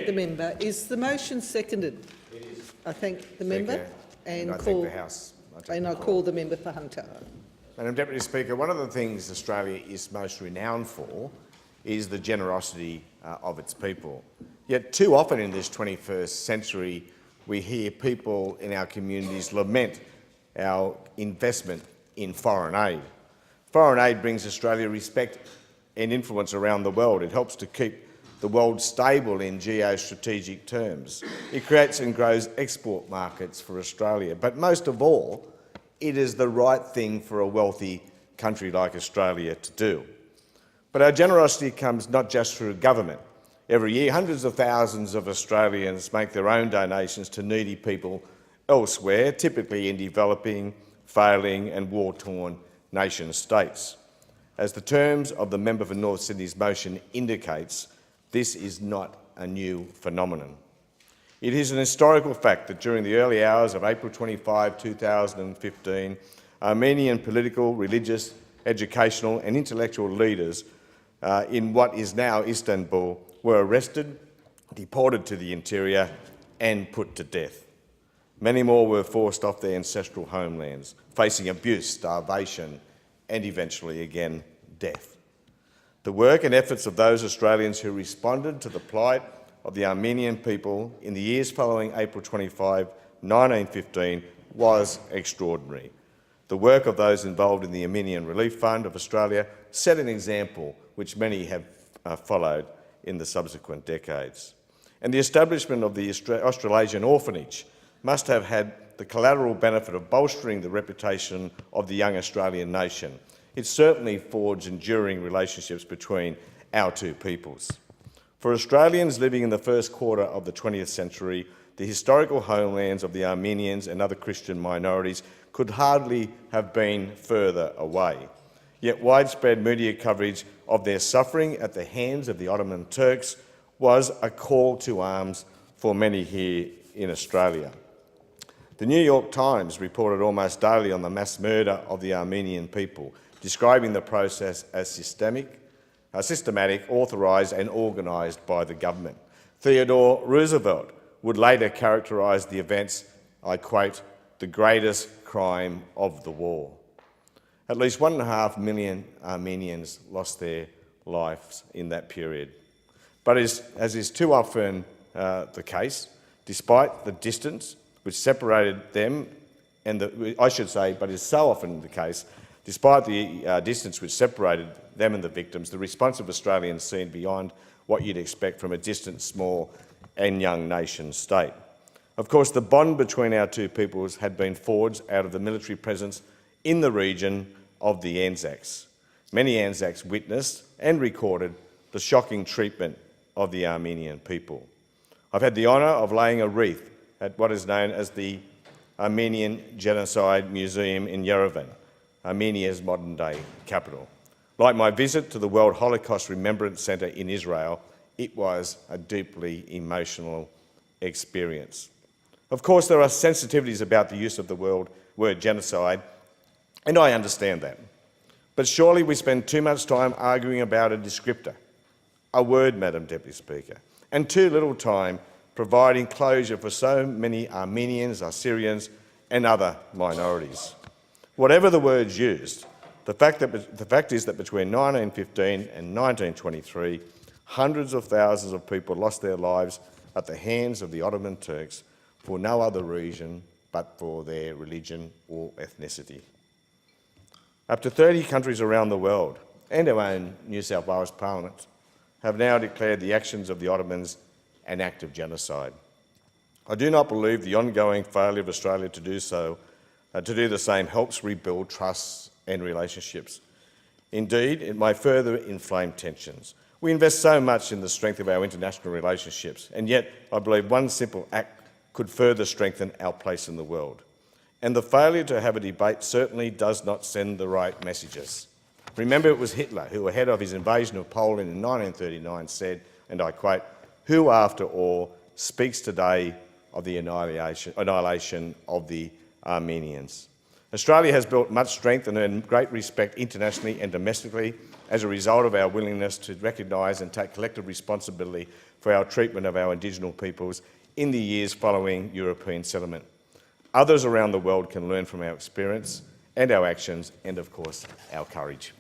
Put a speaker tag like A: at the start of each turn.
A: the member. Is the motion seconded?
B: It is.
A: I thank the member and
B: I thank the House.
A: I call the member for Hunter.
B: Madam Deputy Speaker, one of the things Australia is most renowned for is the generosity of its people. Yet too often in this 21st century, we hear people in our communities lament our investment in foreign aid. Foreign aid brings Australia respect and influence around the world. It helps to keep the world stable in geostrategic terms. It creates and grows export markets for Australia. But most of all, it is the right thing for a wealthy country like Australia to do. But our generosity comes not just through government. Every year, hundreds of thousands of Australians make their own donations to needy people elsewhere, typically in developing, failing and war-torn nation-states. As the terms of the member for North Sydney's motion indicates, this is not a new phenomenon. It is an historical fact that during the early hours of April 25, 2015, Armenian political, religious, educational and intellectual leaders in what is now Istanbul were arrested, deported to the interior and put to death. Many more were forced off their ancestral homelands, facing abuse, starvation and eventually again death. The work and efforts of those Australians who responded to the plight of the Armenian people in the years following April 25, 1915 was extraordinary. The work of those involved in the Armenian Relief Fund of Australia set an example which many have followed in the subsequent decades. And the establishment of the Australasian Orphanage must have had the collateral benefit of bolstering the reputation of the young Australian nation. It certainly forged enduring relationships between our two peoples. For Australians living in the first quarter of the 20th century, the historical homelands of the Armenians and other Christian minorities could hardly have been further away. Yet widespread media coverage of their suffering at the hands of the Ottoman Turks was a call to arms for many here in Australia. The New York Times reported almost daily on the mass murder of the Armenian people, describing the process as systematic, authorised and organised by the government. Theodore Roosevelt would later characterise the events, I quote, the greatest crime of the war. At least 1.5 million Armenians lost their lives in that period. But as is too often the case, despite the distance which separated them, but is so often the case, despite the distance which separated them and the victims, the response of Australians seemed beyond what you'd expect from a distant, small and young nation-state. Of course, the bond between our two peoples had been forged out of the military presence in the region of the Anzacs. Many Anzacs witnessed and recorded the shocking treatment of the Armenian people. I've had the honour of laying a wreath at what is known as the Armenian Genocide Museum in Yerevan, Armenia's modern-day capital. Like my visit to the World Holocaust Remembrance Centre in Israel, it was a deeply emotional experience. Of course, there are sensitivities about the use of the word genocide, and I understand that. But surely we spend too much time arguing about a descriptor, a word, Madam Deputy Speaker, and too little time providing closure for so many Armenians, Assyrians and other minorities. Whatever the words used, the fact is that between 1915 and 1923, hundreds of thousands of people lost their lives at the hands of the Ottoman Turks for no other reason but for their religion or ethnicity. Up to 30 countries around the world, and our own New South Wales Parliament, have now declared the actions of the Ottomans an act of genocide. I do not believe the ongoing failure of Australia to do the same helps rebuild trusts and relationships. Indeed, it may further inflame tensions. We invest so much in the strength of our international relationships, and yet I believe one simple act could further strengthen our place in the world. And the failure to have a debate certainly does not send the right messages. Remember, it was Hitler who, ahead of his invasion of Poland in 1939, said, and I quote, "Who, after all, speaks today of the annihilation of the Armenians?" Australia has built much strength and earned great respect internationally and domestically as a result of our willingness to recognise and take collective responsibility for our treatment of our Indigenous peoples in the years following European settlement. Others around the world can learn from our experience and our actions and, of course, our courage.